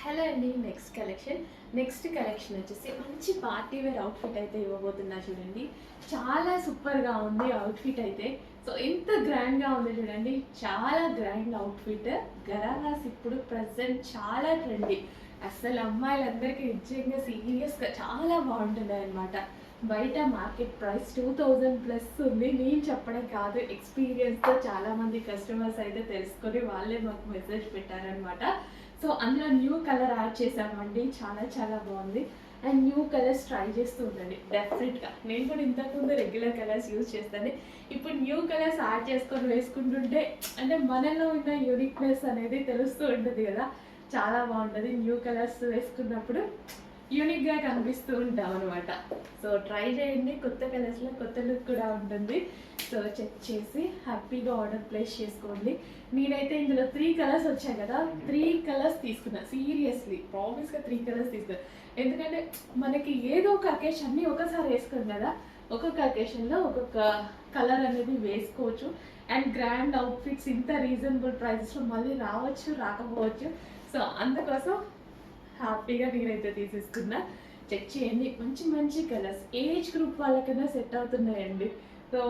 Hello అండి. Next collection వచ్చేసి మంచి పార్టీ వేర్ అవుట్ఫిట్ అయితే ఇవ్వబోతున్నా చూడండి. చాలా సూపర్గా ఉంది అవుట్ఫిట్ అయితే. సో ఎంత గ్రాండ్గా ఉంది చూడండి, చాలా గ్రాండ్ అవుట్ఫిట్. గరారాస్ ఇప్పుడు ప్రజెంట్ చాలా ట్రెండీ. అసలు అమ్మాయిలందరికీ నిజంగా సీరియస్గా చాలా బాగుంటున్నాయి అనమాట. బయట మార్కెట్ ప్రైస్ 2000+ ఉంది. నేను చెప్పడం కాదు, ఎక్స్పీరియన్స్తో చాలామంది కస్టమర్స్ అయితే తెలుసుకొని వాళ్ళే మాకు మెసేజ్ పెట్టారనమాట. సో అందులో న్యూ కలర్ యాడ్ చేసామండి. చాలా చాలా బాగుంది. అండ్ న్యూ కలర్స్ ట్రై చేస్తూ ఉండండి డెఫినెట్గా. నేను కూడా ఇంతకుముందు రెగ్యులర్ కలర్స్ యూజ్ చేస్తాను. ఇప్పుడు న్యూ కలర్స్ యాడ్ చేసుకొని వేసుకుంటుంటే అంటే మనలో ఉన్న యూనిక్నెస్ అనేది తెలుస్తూ ఉంటుంది కదా, చాలా బాగుంటుంది. న్యూ కలర్స్ వేసుకున్నప్పుడు యూనిక్గా కనిపిస్తూ ఉంటాం అనమాట. సో ట్రై చేయండి, కొత్త కలర్స్లో కొత్త లుక్ కూడా ఉంటుంది. సో చెక్ చేసి హ్యాపీగా ఆర్డర్ ప్లేస్ చేసుకోండి. నేనైతే ఇందులో 3 కలర్స్ వచ్చాయి కదా, 3 కలర్స్ తీసుకున్నా. సీరియస్లీ ప్రామిస్గా 3 కలర్స్ తీసుకున్నా. ఎందుకంటే మనకి ఏదో ఒక అకేషన్ని ఒకసారి వేసుకోండి కదా, ఒక్కొక్క అకేషన్లో ఒక్కొక్క కలర్ అనేది వేసుకోవచ్చు. అండ్ గ్రాండ్ అవుట్ఫిట్స్ ఇంత రీజనబుల్ ప్రైసెస్లో మళ్ళీ రావచ్చు, రాకపోవచ్చు. సో అందుకోసం హ్యాపీగా నేనైతే తీసేసుకున్నా. చెక్ చేయండి, మంచి మంచి కలర్స్ ఏజ్ గ్రూప్ వాళ్ళకైనా సెట్ అవుతున్నాయండి. సో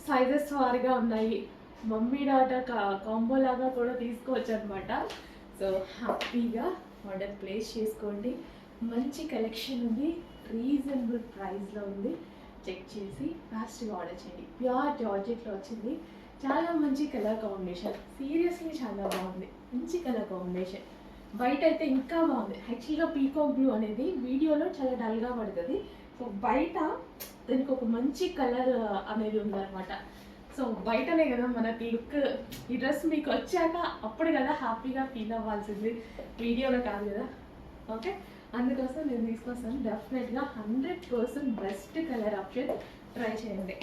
సైజెస్ వారిగా ఉన్నాయి. మమ్మీ డాటర్ కాంబో లాగా కూడా తీసుకోవచ్చు అనమాట. సో హ్యాపీగా ఆర్డర్ ప్లేస్ చేసుకోండి. మంచి కలెక్షన్ ఉంది, రీజనబుల్ ప్రైస్లో ఉంది. చెక్ చేసి ఫాస్ట్గా ఆర్డర్ చేయండి. ప్యూర్ జార్జెట్లో వచ్చింది. చాలా మంచి కలర్ కాంబినేషన్, సీరియస్లీ చాలా బాగుంది. మంచి కలర్ కాంబినేషన్. బయట అయితే ఇంకా బాగుంది. యాక్చువల్గా పీకాక్ బ్లూ అనేది వీడియోలో చాలా డల్గా పడుతుంది. సో బయట దానికి ఒక మంచి కలర్ అనేది ఉందన్నమాట. సో బయటనే కదా మనకి లుక్. ఈ డ్రెస్ మీకు వచ్చాక అప్పుడు కదా హ్యాపీగా ఫీల్ అవ్వాల్సింది, వీడియోలో కాదు కదా. ఓకే, అందుకోసం నేను తీసుకొస్తాను. డెఫినెట్గా 100% బెస్ట్ కలర్ ఆప్షన్. ట్రై చేయండి.